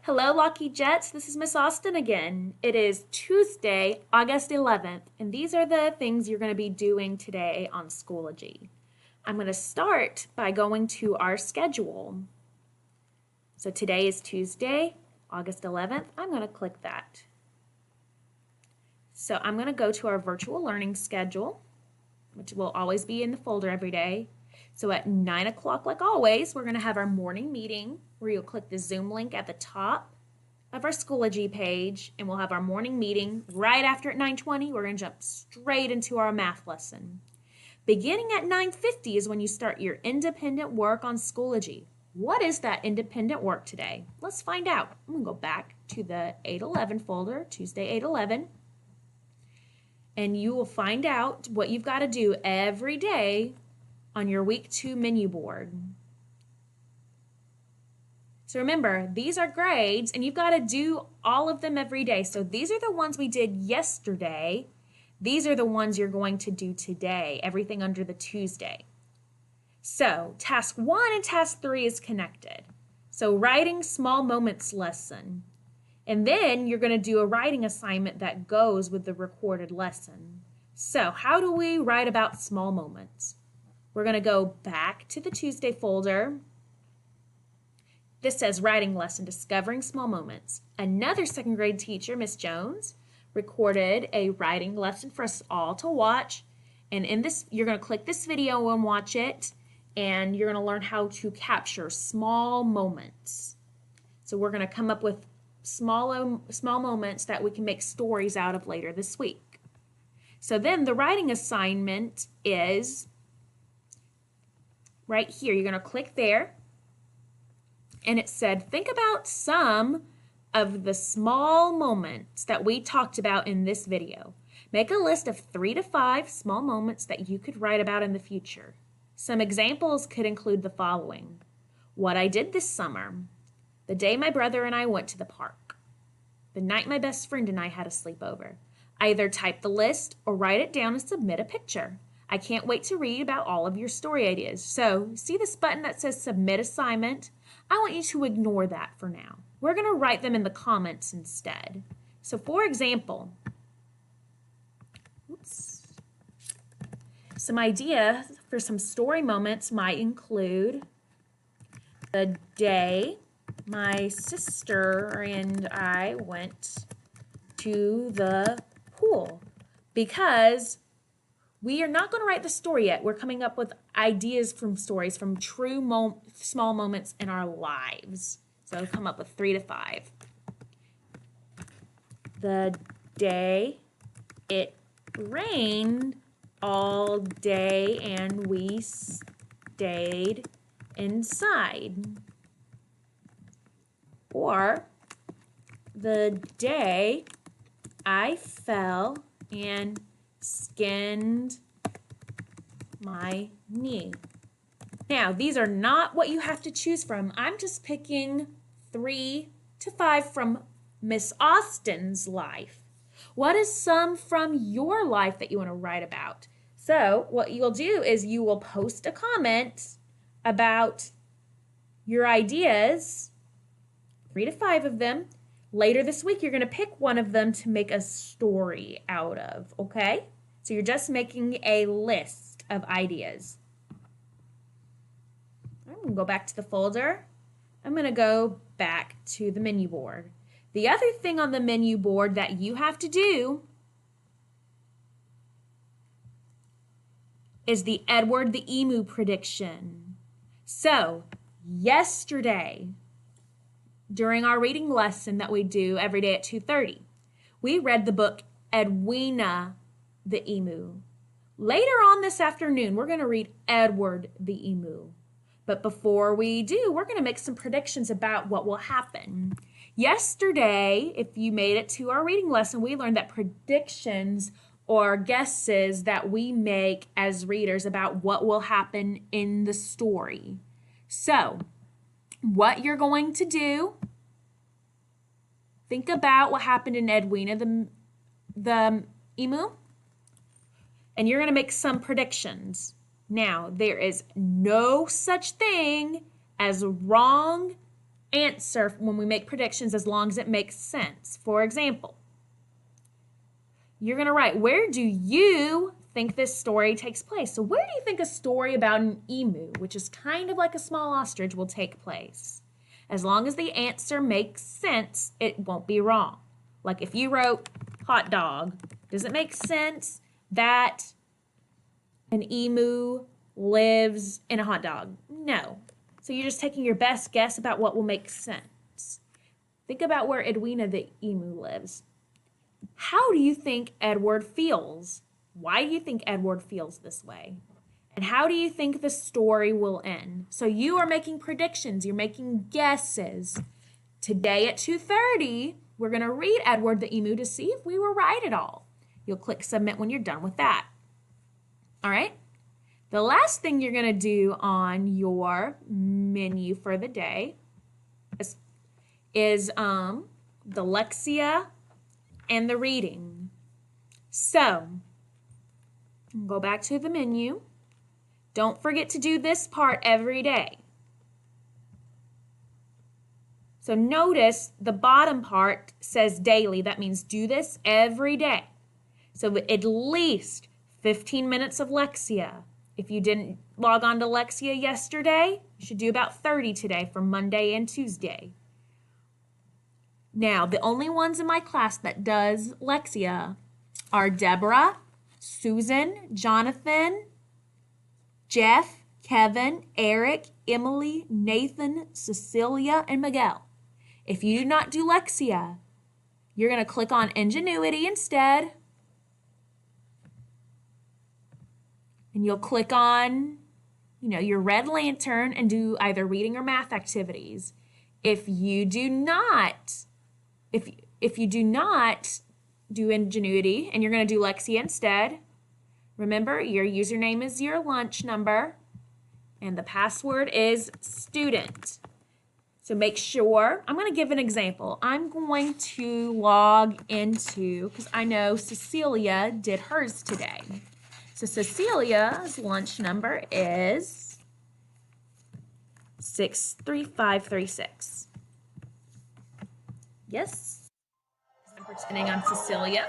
Hello, Lockheed Jets. This is Miss Austin again. It is Tuesday, August 11th, and these are the things you're going to be doing today on Schoology. I'm going to start by going to our schedule. So today is Tuesday, August 11th. I'm going to click that. So I'm going to go to our virtual learning schedule, which will always be in the folder every day. So at 9 o'clock, like always, we're going to have our morning meeting where you'll click the Zoom link at the top of our Schoology page, and we'll have our morning meeting right after at 9:20. We're going to jump straight into our math lesson. Beginning at 9:50 is when you start your independent work on Schoology. What is that independent work today? Let's find out. I'm going to go back to the 811 folder, Tuesday 811, and you will find out what you've got to do every day on your week 2 menu board. So remember, these are grades and you've got to do all of them every day. So these are the ones we did yesterday. These are the ones you're going to do today, everything under the Tuesday. So task 1 and task 3 is connected. So writing small moments lesson. And then you're going to do a writing assignment that goes with the recorded lesson. So how do we write about small moments? We're going to go back to the Tuesday folder. This says writing lesson, discovering small moments. Another second grade teacher, Miss Jones, recorded a writing lesson for us all to watch. And in this, you're going to click this video and watch it. And you're going to learn how to capture small moments. So we're going to come up with small moments that we can make stories out of later this week. So then the writing assignment is right here. You're going to click there, and it said, think about some of the small moments that we talked about in this video. Make a list of 3 to 5 small moments that you could write about in the future. Some examples could include the following: what I did this summer, the day my brother and I went to the park, the night my best friend and I had a sleepover. Either type the list or write it down and submit a picture. I can't wait to read about all of your story ideas. So, see this button that says Submit Assignment? I want you to ignore that for now. We're going to write them in the comments instead. So, for example, some ideas for some story moments might include the day my sister and I went to the pool, because we are not going to write the story yet. We're coming up with ideas from stories from true small moments in our lives. So come up with 3 to 5. The day it rained all day and we stayed inside. Or the day I fell and skinned my knee. Now, these are not what you have to choose from. I'm just picking 3 to 5 from Miss Austin's life. What is some from your life that you want to write about? So what you'll do is you will post a comment about your ideas, 3 to 5 of them. Later this week, you're going to pick one of them to make a story out of, okay? So you're just making a list of ideas. I'm going to go back to the folder. I'm going to go back to the menu board. The other thing on the menu board that you have to do is the Edward the Emu prediction. So, yesterday, during our reading lesson that we do every day at 2:30, we read the book Edwina the Emu. Later on this afternoon, we're going to read Edward the Emu. But before we do, we're going to make some predictions about what will happen. Yesterday, if you made it to our reading lesson, we learned that predictions or guesses that we make as readers about what will happen in the story. So, what you're going to do, think about what happened in Edwina the Emu, and you're going to make some predictions. Now, there is no such thing as wrong answer when we make predictions as long as it makes sense. For example, you're going to write, where do you think this story takes place? So where do you think a story about an emu, which is kind of like a small ostrich, will take place? As long as the answer makes sense, it won't be wrong. Like if you wrote hot dog, does it make sense that an emu lives in a hot dog? No. So you're just taking your best guess about what will make sense. Think about where Edwina the emu lives. How do you think Edward feels? Why do you think Edward feels this way? And how do you think the story will end? So you are making predictions. You're making guesses. Today at 2:30, we're going to read Edward the emu to see if we were right at all. You'll click submit when you're done with that. All right? The last thing you're going to do on your menu for the day is the Lexia and the reading. So, go back to the menu. Don't forget to do this part every day. So notice the bottom part says daily. That means do this every day. So at least 15 minutes of Lexia. If you didn't log on to Lexia yesterday, you should do about 30 today for Monday and Tuesday. Now, the only ones in my class that does Lexia are Deborah, Susan, Jonathan, Jeff, Kevin, Eric, Emily, Nathan, Cecilia, and Miguel. If you do not do Lexia, you're going to click on Ingenuity instead. And you'll click on, your red lantern and do either reading or math activities. If you do not do Ingenuity and you're going to do Lexia instead, remember your username is your lunch number and the password is student. So make sure, I'm going to give an example. I'm going to log into, because I know Cecilia did hers today. So Cecilia's lunch number is 63536. Yes? I'm pretending I'm Cecilia.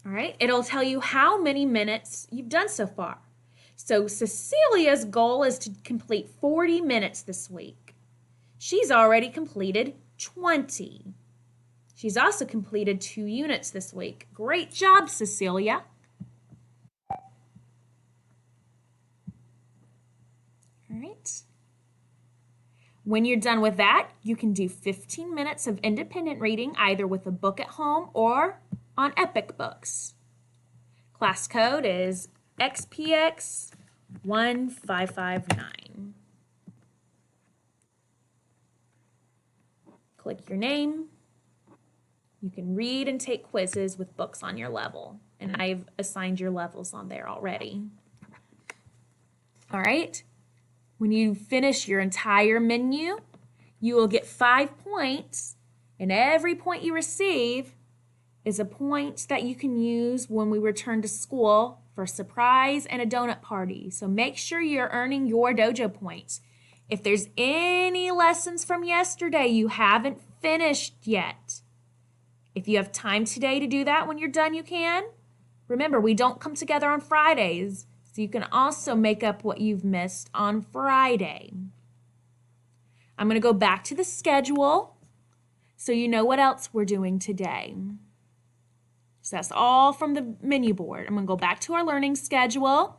All right, it'll tell you how many minutes you've done so far. So Cecilia's goal is to complete 40 minutes this week. She's already completed 20. She's also completed 2 units this week. Great job, Cecilia. All right. When you're done with that, you can do 15 minutes of independent reading, either with a book at home or on Epic Books. Class code is XPX1559. Click your name. You can read and take quizzes with books on your level. And I've assigned your levels on there already. All right. When you finish your entire menu, you will get 5 points. And every point you receive is a point that you can use when we return to school for a surprise and a donut party. So make sure you're earning your dojo points. If there's any lessons from yesterday you haven't finished yet, if you have time today to do that when you're done, you can. Remember, we don't come together on Fridays, so you can also make up what you've missed on Friday. I'm going to go back to the schedule so you know what else we're doing today. So that's all from the menu board. I'm going to go back to our learning schedule.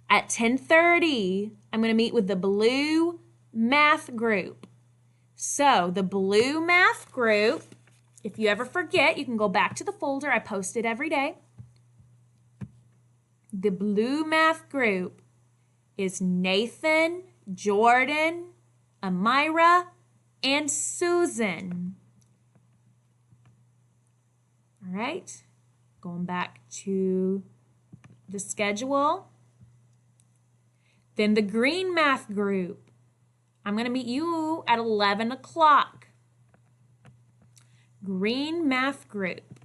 At 10:30, I'm going to meet with the blue math group. So the blue math group, if you ever forget, you can go back to the folder I posted every day. The blue math group is Nathan, Jordan, Amira, and Susan. All right, going back to the schedule. Then the green math group, I'm going to meet you at 11 o'clock. Green math group,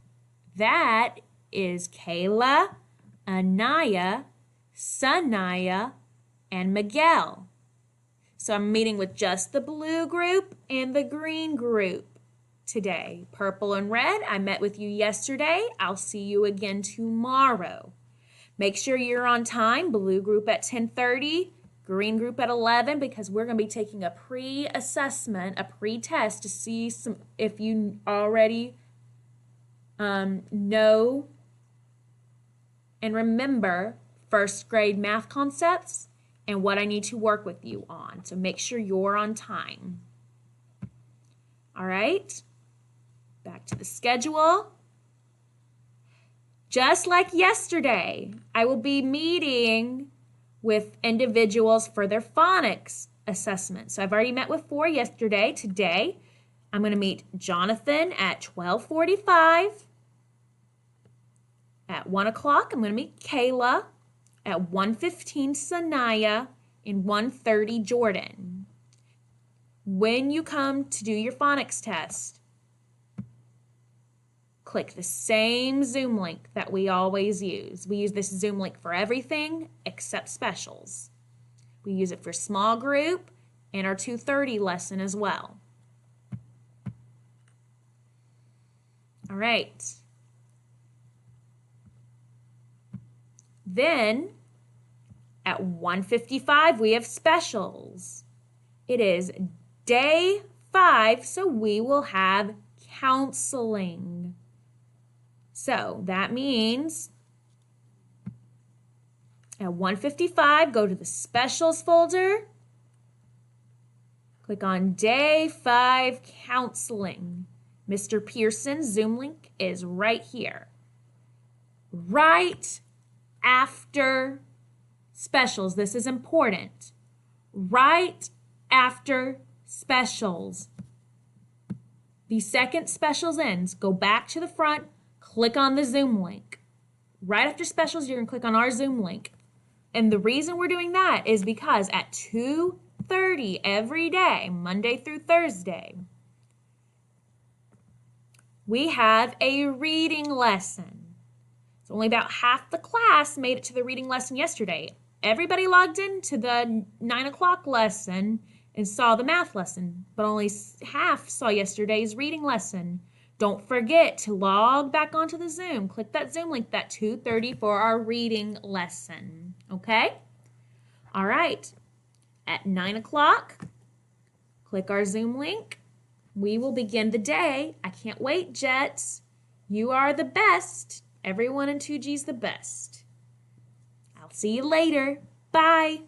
that is Kayla, Anaya, Sanaya, and Miguel. So I'm meeting with just the blue group and the green group today. Purple and red, I met with you yesterday. I'll see you again tomorrow. Make sure you're on time. Blue group at 10:30, green group at 11, because we're going to be taking a pre-assessment, a pre-test to see if you already know and remember first grade math concepts and what I need to work with you on. So make sure you're on time. All right, back to the schedule. Just like yesterday, I will be meeting with individuals for their phonics assessment. So I've already met with 4 yesterday. Today, I'm going to meet Jonathan at 12:45. At 1 o'clock, I'm going to meet Kayla. At 1:15, Sanaya. And 1:30, Jordan. When you come to do your phonics test, click the same Zoom link that we always use. We use this Zoom link for everything except specials. We use it for small group and our 2:30 lesson as well. All right. Then at 1:55, we have specials. It is day 5, so we will have counseling. So that means at 1:55, go to the specials folder, click on day 5 counseling. Mr. Pearson's Zoom link is right here. Right after specials, this is important. Right after specials. The second specials ends, go back to the front, click on the Zoom link. Right after specials, you're going to click on our Zoom link. And the reason we're doing that is because at 2:30 every day, Monday through Thursday, we have a reading lesson. So only about half the class made it to the reading lesson yesterday. Everybody logged into the 9 o'clock lesson and saw the math lesson, but only half saw yesterday's reading lesson. Don't forget to log back onto the Zoom. Click that Zoom link, that 2:30 for our reading lesson, okay? All right, at 9 o'clock, click our Zoom link. We will begin the day. I can't wait, Jets. You are the best. Everyone in 2G's the best. I'll see you later. Bye.